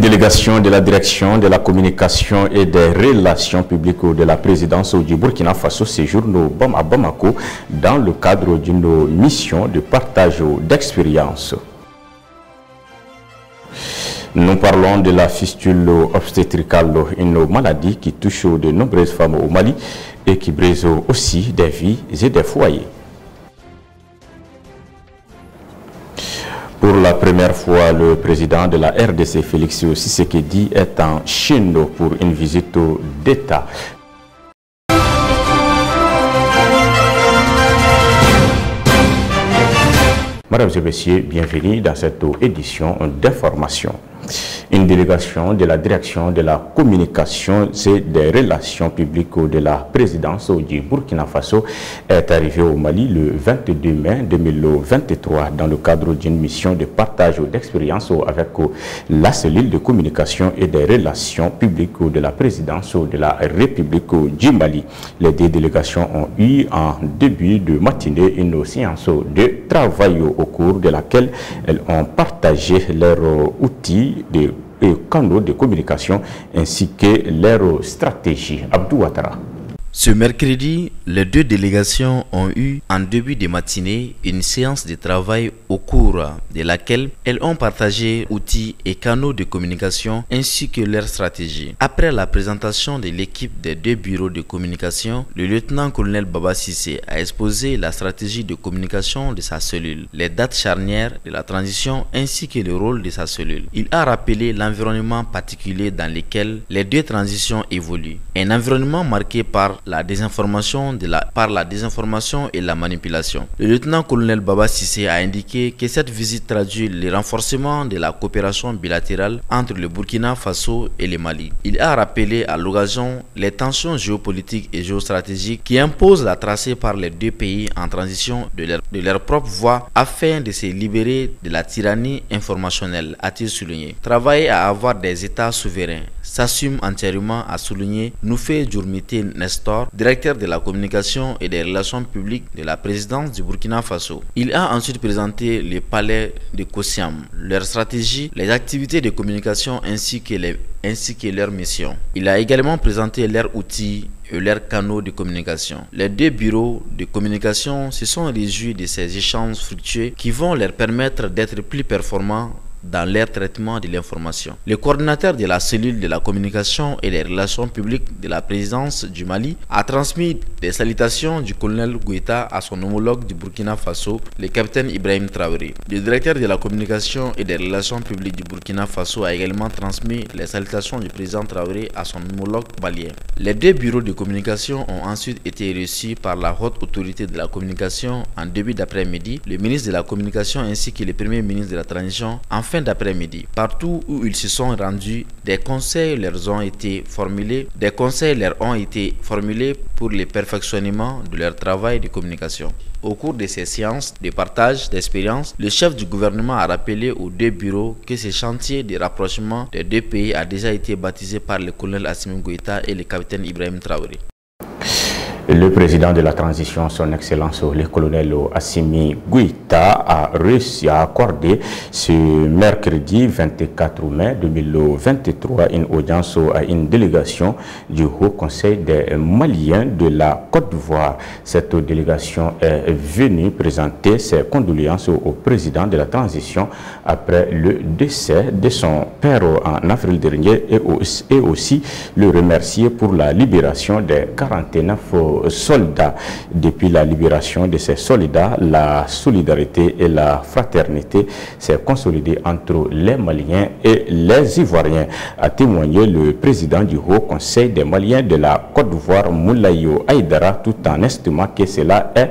Délégation de la direction de la communication et des relations publiques de la présidence du Burkina Faso séjourne à Bamako dans le cadre d'une mission de partage d'expériences. Nous parlons de la fistule obstétricale, une maladie qui touche de nombreuses femmes au Mali et qui brise aussi des vies et des foyers. Pour la première fois, le président de la RDC, Félix Tshisekedi, est en Chine pour une visite d'État. Mesdames et messieurs, bienvenue dans cette édition d'information. Une délégation de la direction de la communication et des relations publiques de la présidence du Burkina Faso est arrivée au Mali le 22 mai 2023 dans le cadre d'une mission de partage d'expérience avec la cellule de communication et des relations publiques de la présidence de la République du Mali. Les deux délégations ont eu en début de matinée une séance de travail au cours de laquelle elles ont partagé leurs outils de canaux de communication ainsi que leur stratégie. Abdou Ouattara. Ce mercredi, les deux délégations ont eu en début de matinée une séance de travail au cours de laquelle elles ont partagé outils et canaux de communication ainsi que leur stratégie. Après la présentation de l'équipe des deux bureaux de communication, le lieutenant-colonel Baba Cissé a exposé la stratégie de communication de sa cellule, les dates charnières de la transition ainsi que le rôle de sa cellule. Il a rappelé l'environnement particulier dans lequel les deux transitions évoluent. Un environnement marqué par la désinformation et la manipulation. Le lieutenant-colonel Baba Cissé a indiqué que cette visite traduit le renforcement de la coopération bilatérale entre le Burkina Faso et le Mali. Il a rappelé à l'occasion les tensions géopolitiques et géostratégiques qui imposent la tracée par les deux pays en transition de leur propre voie afin de se libérer de la tyrannie informationnelle, a-t-il souligné. Travailler à avoir des États souverains s'assume entièrement, a souligné Noufé Djourmité Nestor, directeur de la communication et des relations publiques de la présidence du Burkina Faso. Il a ensuite présenté le palais de Kossiam, leur stratégie, les activités de communication ainsi que leur mission. Il a également présenté leurs outils et leurs canaux de communication. Les deux bureaux de communication se sont réjouis de ces échanges fructueux qui vont leur permettre d'être plus performants dans leur traitement de l'information. Le coordinateur de la cellule de la communication et des relations publiques de la présidence du Mali a transmis des salutations du colonel Goïta à son homologue du Burkina Faso, le capitaine Ibrahim Traoré. Le directeur de la communication et des relations publiques du Burkina Faso a également transmis les salutations du président Traoré à son homologue malien. Les deux bureaux de communication ont ensuite été reçus par la haute autorité de la communication en début d'après-midi, le ministre de la communication ainsi que le premier ministre de la transition en fin d'après-midi. Partout où ils se sont rendus, des conseils leur ont été formulés pour le perfectionnement de leur travail de communication. Au cours de ces séances de partage d'expérience, le chef du gouvernement a rappelé aux deux bureaux que ce chantier de rapprochement des deux pays a déjà été baptisé par le colonel Assimi Goïta et le capitaine Ibrahim Traoré. Le président de la transition, son excellence le colonel Assimi Goïta, a réussi à accorder ce mercredi 24 mai 2023 une audience à une délégation du Haut Conseil des Maliens de la Côte d'Ivoire. Cette délégation est venue présenter ses condoléances au président de la transition après le décès de son père en avril dernier et aussi le remercier pour la libération des 49 soldats. Depuis la libération de ces soldats, la solidarité et la fraternité s'est consolidée entre les Maliens et les Ivoiriens, a témoigné le président du Haut Conseil des Maliens de la Côte d'Ivoire, Moulayo Aïdara, tout en estimant que cela est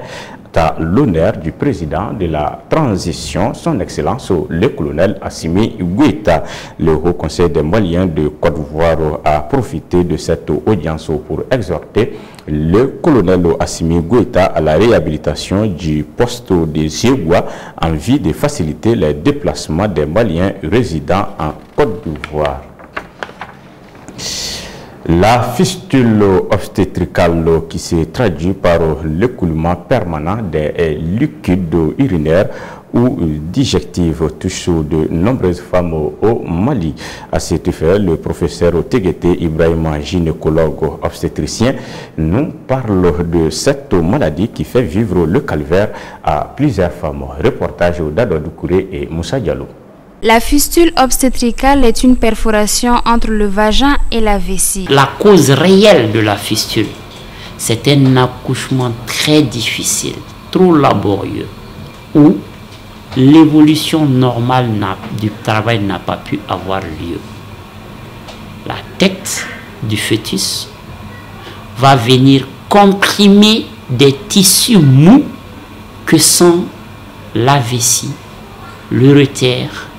à l'honneur du président de la transition, son Excellence le colonel Assimi Goïta. Le Haut Conseil des Maliens de Côte d'Ivoire a profité de cette audience pour exhorter le colonel Assimi Goïta à la réhabilitation du poste de Zégoua en vue de faciliter les déplacements des Maliens résidant en Côte d'Ivoire. La fistule obstétricale qui se traduit par l'écoulement permanent des liquides urinaires ou digestives touche de nombreuses femmes au Mali. À cet effet, le professeur Teguete Ibrahima, gynécologue obstétricien, nous parle de cette maladie qui fait vivre le calvaire à plusieurs femmes. Reportage d'Ado Doucouré et Moussa Diallo. La fistule obstétricale est une perforation entre le vagin et la vessie. La cause réelle de la fistule, c'est un accouchement très difficile, trop laborieux, où l'évolution normale du travail n'a pas pu avoir lieu. La tête du fœtus va venir comprimer des tissus mous que sont la vessie, l'urétère,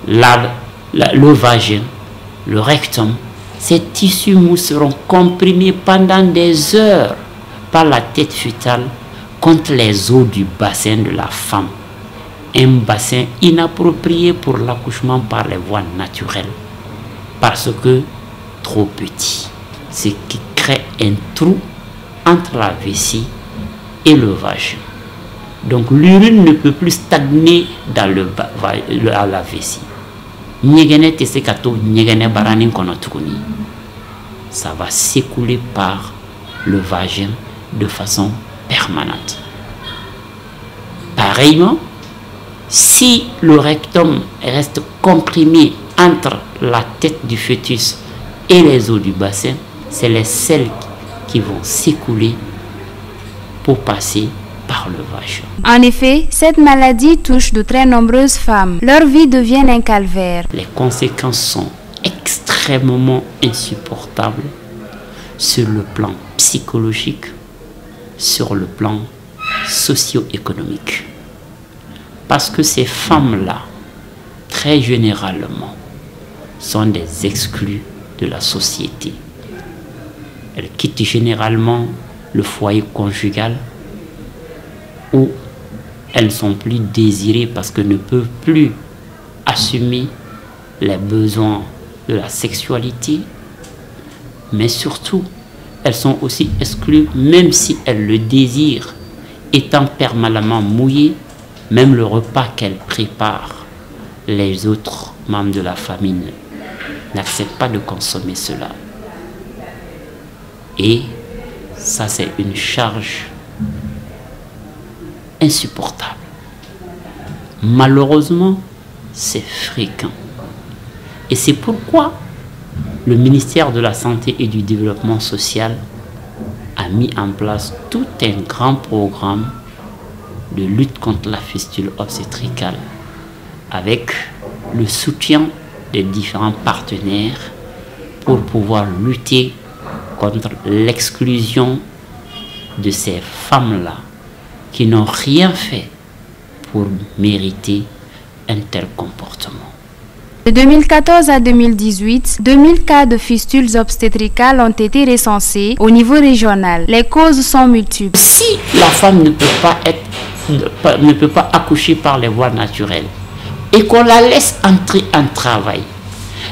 le vagin, le rectum. Ces tissus mous seront comprimés pendant des heures par la tête fœtale contre les os du bassin de la femme. Un bassin inapproprié pour l'accouchement par les voies naturelles parce que trop petit, ce qui crée un trou entre la vessie et le vagin. Donc l'urine ne peut plus stagner dans la vessie. Ça va s'écouler par le vagin de façon permanente. Pareillement, si le rectum reste comprimé entre la tête du fœtus et les os du bassin, c'est les selles qui vont s'écouler pour passer par le vagin. En effet, cette maladie touche de très nombreuses femmes. Leur vie devient un calvaire. Les conséquences sont extrêmement insupportables sur le plan psychologique, sur le plan socio-économique. Parce que ces femmes-là, très généralement, sont des exclus de la société. Elles quittent généralement le foyer conjugal où elles ne sont plus désirées parce qu'elles ne peuvent plus assumer les besoins de la sexualité. Mais surtout, elles sont aussi exclues, même si elles le désirent, étant permanemment mouillées, même le repas qu'elles préparent, les autres membres de la famille n'acceptent pas de consommer cela. Et ça, c'est une charge insupportable. Malheureusement, c'est fréquent. Et c'est pourquoi le ministère de la Santé et du Développement social a mis en place tout un grand programme de lutte contre la fistule obstétricale avec le soutien des différents partenaires pour pouvoir lutter contre l'exclusion de ces femmes-là qui n'ont rien fait pour mériter un tel comportement. De 2014 à 2018, 2000 cas de fistules obstétricales ont été recensés au niveau régional. Les causes sont multiples. Si la femme ne peut pas accoucher par les voies naturelles et qu'on la laisse entrer en travail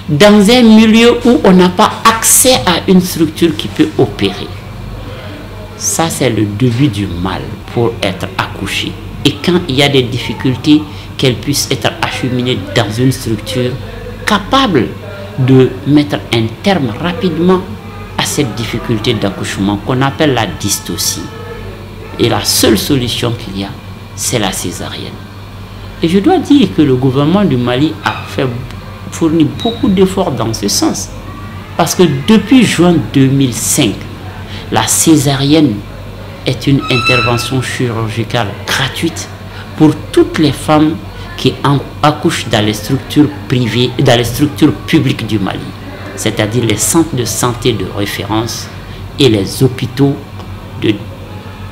dans un milieu où on n'a pas accès à une structure qui peut opérer, ça c'est le début du mal pour être accouchée. Et quand il y a des difficultés, qu'elle puisse être acheminée dans une structure capable de mettre un terme rapidement à cette difficulté d'accouchement qu'on appelle la dystocie. Et la seule solution qu'il y a, c'est la césarienne. Et je dois dire que le gouvernement du Mali a fourni beaucoup d'efforts dans ce sens. Parce que depuis juin 2005, la césarienne est une intervention chirurgicale gratuite pour toutes les femmes qui accouchent dans les structures privées, dans les structures publiques du Mali, c'est-à-dire les centres de santé de référence et les hôpitaux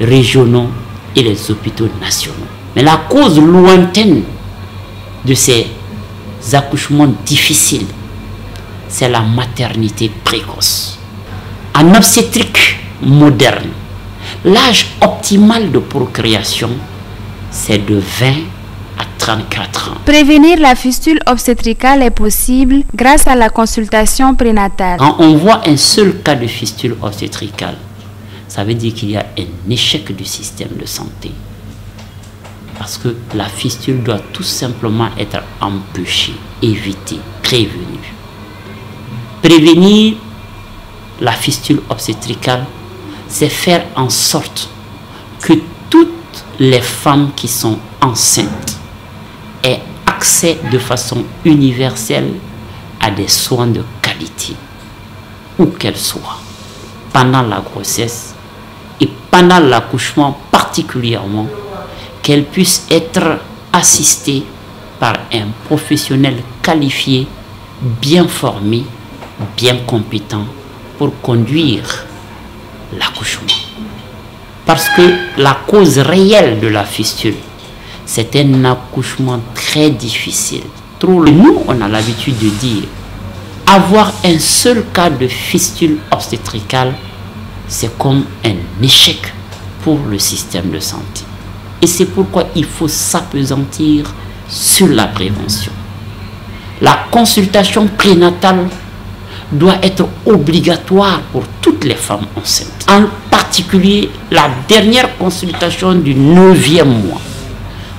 régionaux et les hôpitaux nationaux. Mais la cause lointaine de ces accouchements difficiles, c'est la maternité précoce. En obstétrique moderne, l'âge optimal de procréation, c'est de 20 à 34 ans. Prévenir la fistule obstétricale est possible grâce à la consultation prénatale. Quand on voit un seul cas de fistule obstétricale, ça veut dire qu'il y a un échec du système de santé. Parce que la fistule doit tout simplement être empêchée, évitée, prévenue. Prévenir la fistule obstétricale, c'est faire en sorte que toutes les femmes qui sont enceintes aient accès de façon universelle à des soins de qualité, où qu'elles soient, pendant la grossesse et pendant l'accouchement particulièrement, qu'elles puissent être assistées par un professionnel qualifié, bien formé, bien compétent pour conduire l'accouchement. Parce que la cause réelle de la fistule, c'est un accouchement très difficile. Nous, on a l'habitude de dire, avoir un seul cas de fistule obstétricale, c'est comme un échec pour le système de santé. Et c'est pourquoi il faut s'appesantir sur la prévention. La consultation prénatale doit être obligatoire pour toutes les femmes enceintes. En particulier, la dernière consultation du 9e mois.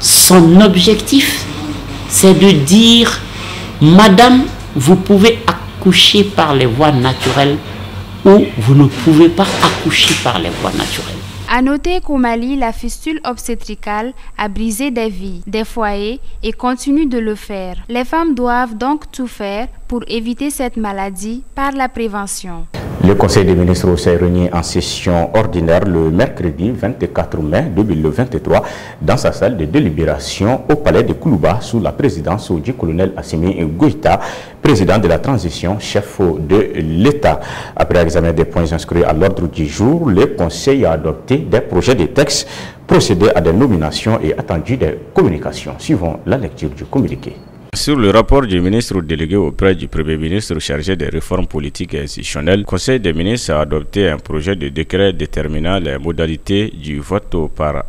Son objectif, c'est de dire, Madame, vous pouvez accoucher par les voies naturelles ou vous ne pouvez pas accoucher par les voies naturelles. À noter qu'au Mali, la fistule obstétricale a brisé des vies, des foyers et continue de le faire. Les femmes doivent donc tout faire pour éviter cette maladie par la prévention. Le Conseil des ministres s'est réuni en session ordinaire le mercredi 24 mai 2023 dans sa salle de délibération au palais de Koulouba sous la présidence du colonel Assimi Goïta, président de la transition, chef de l'État. Après l'examen des points inscrits à l'ordre du jour, le Conseil a adopté des projets de texte, procédé à des nominations et attendu des communications. Suivons la lecture du communiqué. Sur le rapport du ministre délégué auprès du Premier ministre chargé des réformes politiques et institutionnelles, le Conseil des ministres a adopté un projet de décret déterminant les modalités du vote par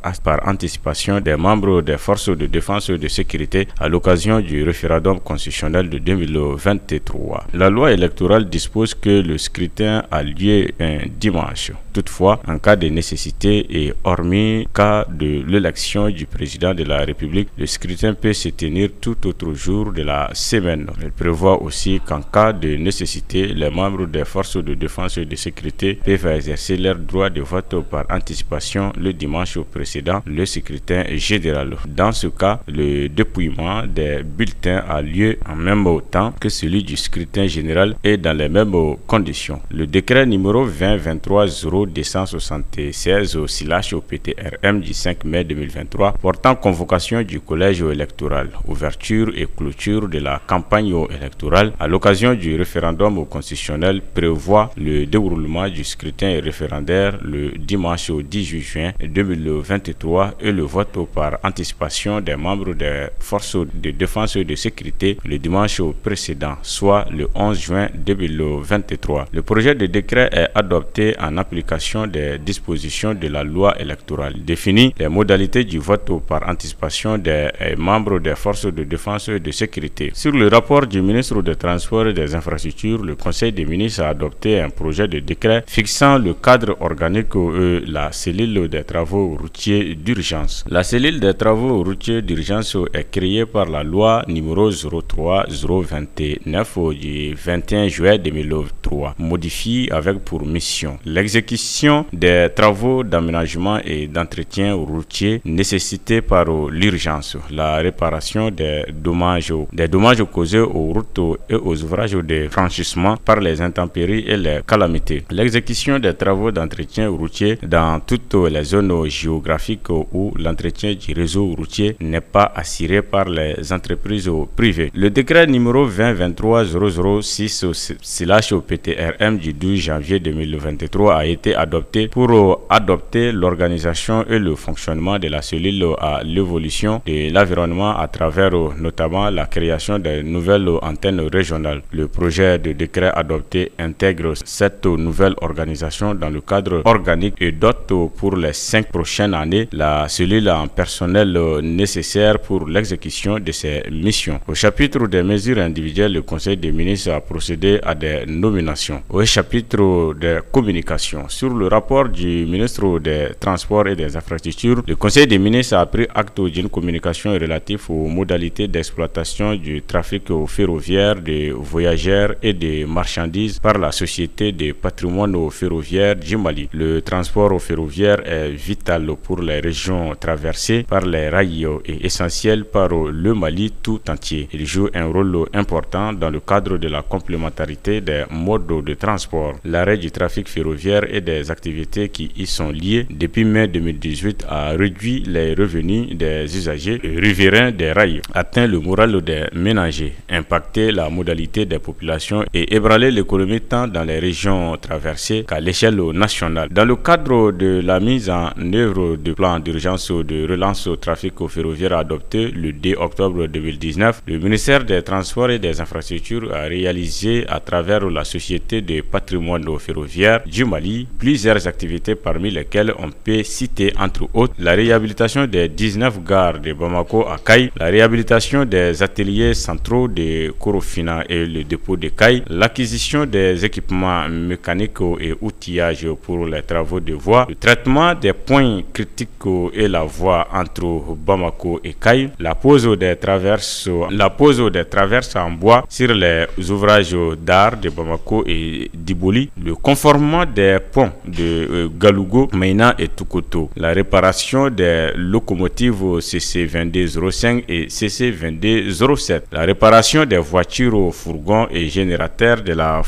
anticipation des membres des forces de défense et de sécurité à l'occasion du référendum constitutionnel de 2023. La loi électorale dispose que le scrutin a lieu un dimanche. Toutefois, en cas de nécessité et hormis cas de l'élection du président de la République, le scrutin peut se tenir tout autre jour de la semaine. Elle prévoit aussi qu'en cas de nécessité, les membres des forces de défense et de sécurité peuvent exercer leur droit de vote par anticipation le dimanche précédent le scrutin général. Dans ce cas, le dépouillement des bulletins a lieu en même temps que celui du scrutin général et dans les mêmes conditions. Le décret numéro 20-23-0-276/PTRM du 5 mai 2023 portant convocation du collège électoral, ouverture et clôture de la campagne électorale à l'occasion du référendum constitutionnel prévoit le déroulement du scrutin référendaire le dimanche 18 juin 2023 et le vote par anticipation des membres des forces de défense et de sécurité le dimanche précédent, soit le 11 juin 2023. Le projet de décret est adopté en application des dispositions de la loi électorale, définit les modalités du vote par anticipation des membres des forces de défense et de sécurité. Sur le rapport du ministre des Transports et des Infrastructures, le Conseil des ministres a adopté un projet de décret fixant le cadre organique et la cellule des travaux routiers d'urgence. La cellule des travaux routiers d'urgence est créée par la loi numéro 03-029 du 21 juillet 2003, modifiée avec pour mission l'exécution des travaux d'aménagement et d'entretien routier nécessités par l'urgence, la réparation des dommages causés aux routes et aux ouvrages de franchissement par les intempéries et les calamités. L'exécution des travaux d'entretien routier dans toutes les zones géographiques où l'entretien du réseau routier n'est pas assuré par les entreprises privées. Le décret numéro 20-23-006/PTRM du 12 janvier 2023 a été adoptés pour adopter l'organisation et le fonctionnement de la cellule à l'évolution de l'environnement à travers notamment la création de nouvelles antennes régionales. Le projet de décret adopté intègre cette nouvelle organisation dans le cadre organique et dote pour les 5 prochaines années la cellule en personnel nécessaire pour l'exécution de ses missions. Au chapitre des mesures individuelles, le Conseil des ministres a procédé à des nominations. Au chapitre des communications, sur le rapport du ministre des Transports et des Infrastructures, le Conseil des ministres a pris acte d'une communication relative aux modalités d'exploitation du trafic ferroviaire des voyageurs et des marchandises par la Société des patrimoines ferroviaires du Mali. Le transport ferroviaire est vital pour les régions traversées par les rails et essentiel par le Mali tout entier. Il joue un rôle important dans le cadre de la complémentarité des modes de transport. L'arrêt du trafic ferroviaire et des activités qui y sont liées depuis mai 2018 a réduit les revenus des usagers riverains des rails, atteint le moral des ménagers, impacté la modalité des populations et ébranlé l'économie tant dans les régions traversées qu'à l'échelle nationale. Dans le cadre de la mise en œuvre du plan d'urgence de relance au trafic ferroviaire adopté le 2 octobre 2019, le ministère des Transports et des Infrastructures a réalisé à travers la Société des patrimoines ferroviaires du Mali plusieurs activités parmi lesquelles on peut citer entre autres la réhabilitation des 19 gares de Bamako à Kaï, la réhabilitation des ateliers centraux de Korofina et le dépôt de Kaï, l'acquisition des équipements mécaniques et outillages pour les travaux de voies, le traitement des points critiques et la voie entre Bamako et Kaï, la pose des traverses en bois sur les ouvrages d'art de Bamako et d'Iboli, le conformement des ponts de Galougo, Meina et Tukoto, la réparation des locomotives CC2205 et CC2207, la réparation des voitures, fourgons et générateurs de la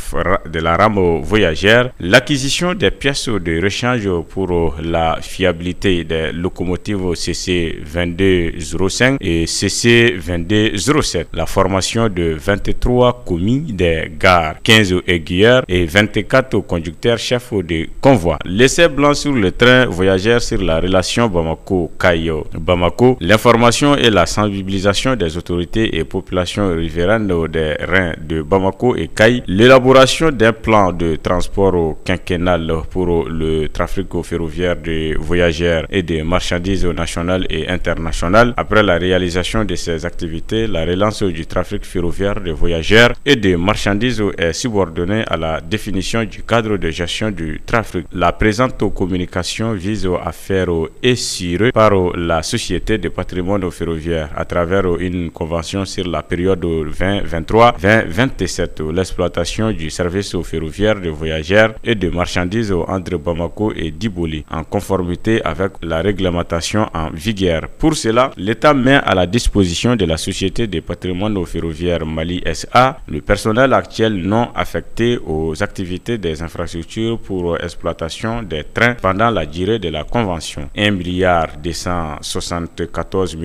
rame voyagère, l'acquisition des pièces de rechange pour la fiabilité des locomotives CC2205 et CC2207, la formation de 23 commis des gares, 15 aiguilleurs et 24 conducteurs chefs de convoi. L'essai blanc sur le train voyageur sur la relation Bamako-Kayo-Bamako, l'information et la sensibilisation des autorités et populations riveraines des reins de Bamako et Kaï, l'élaboration d'un plan de transport quinquennal pour le trafic ferroviaire de voyageurs et de marchandises nationales et internationales. Après la réalisation de ces activités, la relance du trafic ferroviaire de voyageurs et de marchandises est subordonnée à la définition du cadre de gestion du trafic. La présente communication vise à faire assurer par la Société de patrimoine ferroviaire à travers une convention sur la période 2023-2027 l'exploitation du service ferroviaire de voyageurs et de marchandises entre Bamako et Diboli en conformité avec la réglementation en vigueur. Pour cela, l'État met à la disposition de la Société des patrimoines ferroviaires Mali SA le personnel actuel non affecté aux activités des infrastructures pour exploitation des trains pendant la durée de la convention. 1,274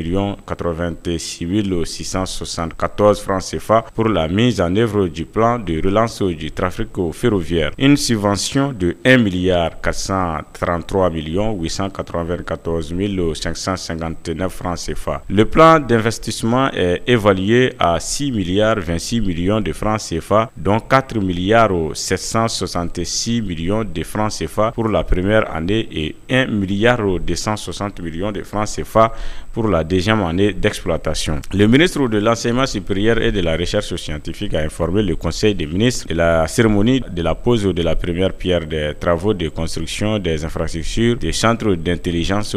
86 674 francs CFA pour la mise en œuvre du plan de relance du trafic ferroviaire. Une subvention de 1,433 894 559 francs CFA. Le plan d'investissement est évalué à 6,26 milliards de francs CFA, dont 4,766 millions de francs CFA pour la première année et 1,260 milliard de francs CFA pour la deuxième année d'exploitation. Le ministre de l'Enseignement supérieur et de la Recherche scientifique a informé le Conseil des ministres de la cérémonie de la pose de la première pierre des travaux de construction des infrastructures des centres d'intelligence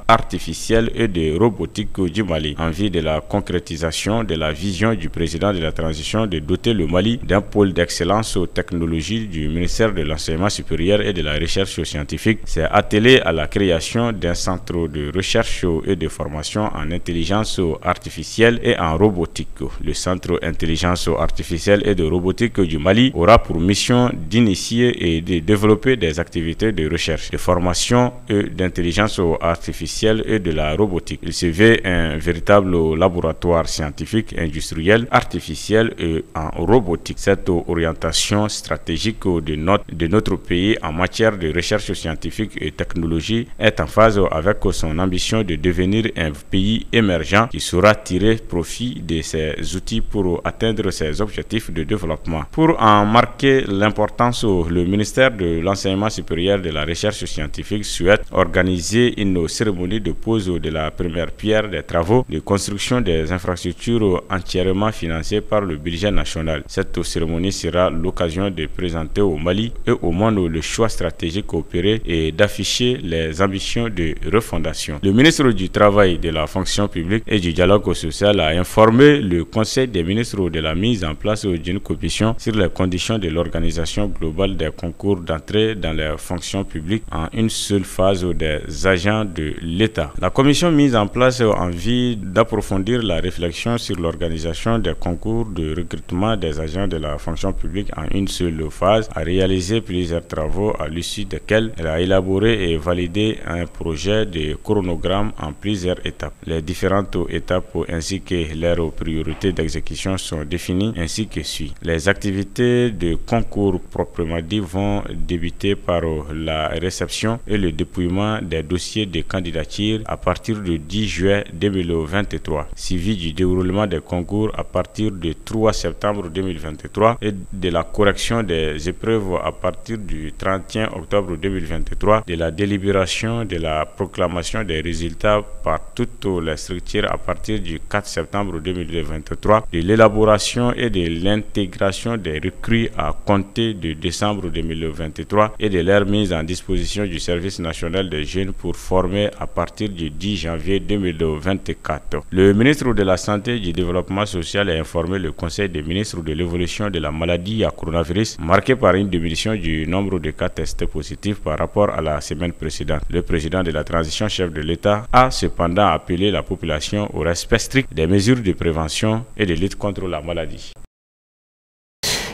artificielle et de robotique du Mali, en vue de la concrétisation de la vision du président de la transition de doter le Mali d'un pôle d'excellence aux technologies du ministère de l'Enseignement supérieur et de la Recherche scientifique. S'est attelé à la création d'un centre de recherche et de formation en intelligence artificielle et en robotique. Le centre intelligence artificielle et de robotique du Mali aura pour mission d'initier et de développer des activités de recherche, de formation et d'intelligence artificielle et de la robotique. Il se veut un véritable laboratoire scientifique, industriel, artificiel et en robotique. Cette orientation stratégique de notre pays pays en matière de recherche scientifique et technologie est en phase avec son ambition de devenir un pays émergent qui saura tirer profit de ces outils pour atteindre ses objectifs de développement. Pour en marquer l'importance, le ministère de l'Enseignement supérieur de la recherche scientifique souhaite organiser une cérémonie de pose de la première pierre des travaux de construction des infrastructures entièrement financées par le budget national. Cette cérémonie sera l'occasion de présenter au Mali et au monde le choix stratégique opéré et d'afficher les ambitions de refondation. Le ministre du Travail, de la fonction publique et du dialogue social a informé le Conseil des ministres de la mise en place d'une commission sur les conditions de l'organisation globale des concours d'entrée dans les fonctions publiques en une seule phase des agents de l'État. La commission mise en place en vue d'approfondir la réflexion sur l'organisation des concours de recrutement des agents de la fonction publique en une seule phase a réalisé plusieurs travaux à l'issue desquels elle a élaboré et validé un projet de chronogramme en plusieurs étapes. Les différentes étapes ainsi que leurs priorités d'exécution sont définies ainsi que suit. Les activités de concours proprement dit vont débuter par la réception et le dépouillement des dossiers de candidature à partir du 10 juillet 2023, suivi du déroulement des concours à partir du 3 septembre 2023 et de la correction des épreuves à partir du 31 octobre 2023, de la délibération de la proclamation des résultats par toutes les structures à partir du 4 septembre 2023, de l'élaboration et de l'intégration des recrues à compter de décembre 2023 et de leur mise en disposition du service national des jeunes pour former à partir du 10 janvier 2024. Le ministre de la Santé et du Développement social a informé le Conseil des ministres de l'évolution de la maladie à coronavirus, marquée par une diminution du nombre de cas testés positifs par rapport à la semaine précédente. Le président de la transition, chef de l'État, a cependant appelé la population au respect strict des mesures de prévention et de lutte contre la maladie.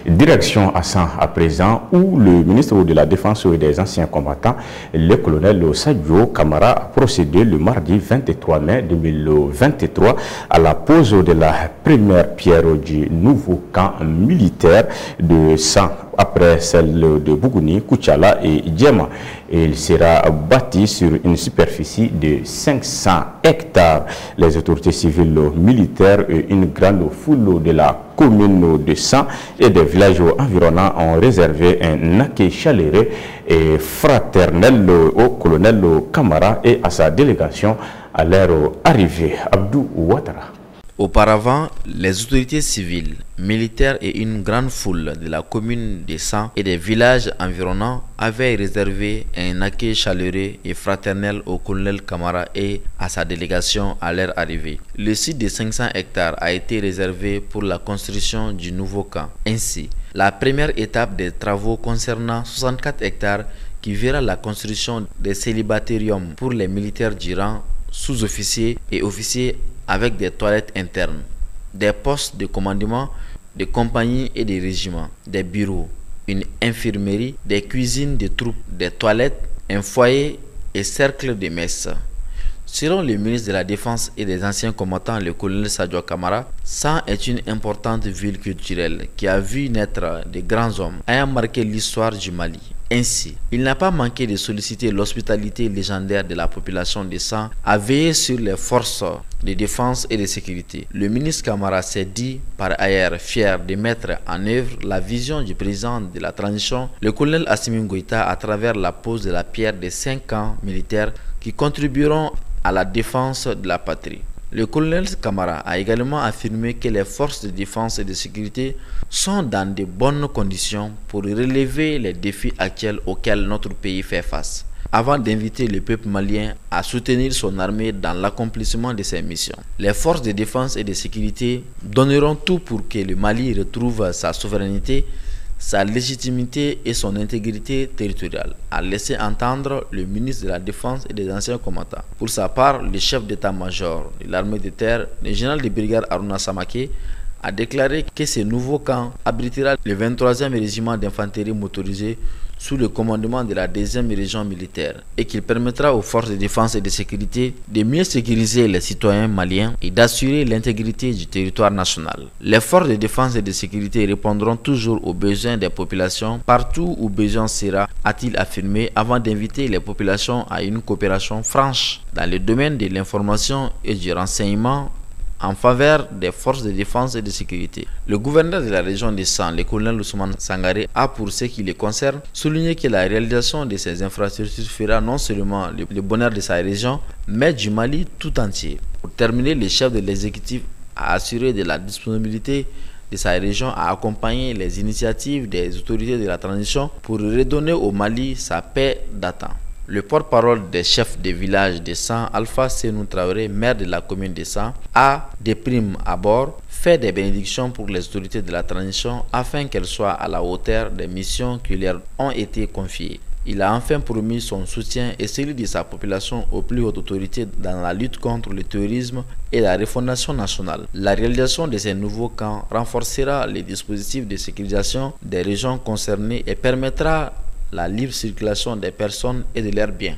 Direction Hassan à présent, où le ministre de la Défense et des anciens combattants, le colonel Sadio Kamara, a procédé le mardi 23 mai 2023 à la pose de la première pierre du nouveau camp militaire de San après celle de Bougouni, Koutchala et Djema. Il sera bâti sur une superficie de 500 hectares. Les autorités civiles, militaires et une grande foule de la commune de San et des villages environnants ont réservé un accueil chaleureux et fraternel au colonel Kamara et à sa délégation à leur arrivée. Abdou Ouattara. Auparavant, les autorités civiles, militaires et une grande foule de la commune de San et des villages environnants avaient réservé un accueil chaleureux et fraternel au colonel Kamara et à sa délégation à leur arrivée. Le site de 500 hectares a été réservé pour la construction du nouveau camp. Ainsi, la première étape des travaux concernant 64 hectares qui verra la construction des célibatériums pour les militaires du rang, sous-officiers et officiers avec des toilettes internes, des postes de commandement, de compagnies et de régiments, des bureaux, une infirmerie, des cuisines de troupes, des toilettes, un foyer et cercle de messe. Selon le ministre de la Défense et des anciens combattants, le colonel Sadio Kamara, San est une importante ville culturelle qui a vu naître de grands hommes ayant marqué l'histoire du Mali. Ainsi, il n'a pas manqué de solliciter l'hospitalité légendaire de la population de San à veiller sur les forces de défense et de sécurité. Le ministre Kamara s'est dit par ailleurs fier de mettre en œuvre la vision du président de la transition, le colonel Assimi Goïta, à travers la pose de la pierre des 5 camps militaires qui contribueront à la défense de la patrie. Le colonel Kamara a également affirmé que les forces de défense et de sécurité sont dans de bonnes conditions pour relever les défis actuels auxquels notre pays fait face, avant d'inviter le peuple malien à soutenir son armée dans l'accomplissement de ses missions. Les forces de défense et de sécurité donneront tout pour que le Mali retrouve sa souveraineté, sa légitimité et son intégrité territoriale, a laissé entendre le ministre de la Défense et des anciens combattants. Pour sa part, le chef d'état-major de l'armée de terre, le général de brigade Aruna Samake, a déclaré que ce nouveau camp abritera le 23e régiment d'infanterie motorisée sous le commandement de la 2e région militaire et qu'il permettra aux forces de défense et de sécurité de mieux sécuriser les citoyens maliens et d'assurer l'intégrité du territoire national. Les forces de défense et de sécurité répondront toujours aux besoins des populations partout où besoin sera, a-t-il affirmé avant d'inviter les populations à une coopération franche dans le domaine de l'information et du renseignement en faveur des forces de défense et de sécurité. Le gouverneur de la région de San, le colonel Ousmane Sangaré, a pour ce qui le concerne souligné que la réalisation de ces infrastructures fera non seulement le bonheur de sa région, mais du Mali tout entier. Pour terminer, le chef de l'exécutif a assuré de la disponibilité de sa région à accompagner les initiatives des autorités de la transition pour redonner au Mali sa paix datant. Le porte-parole des chefs de village de San, Alpha Senou Traoré, maire de la commune de San, a, de prime abord, fait des bénédictions pour les autorités de la transition afin qu'elles soient à la hauteur des missions qui leur ont été confiées. Il a enfin promis son soutien et celui de sa population aux plus hautes autorités dans la lutte contre le terrorisme et la refondation nationale. La réalisation de ces nouveaux camps renforcera les dispositifs de sécurisation des régions concernées et permettra la libre circulation des personnes et de leurs biens.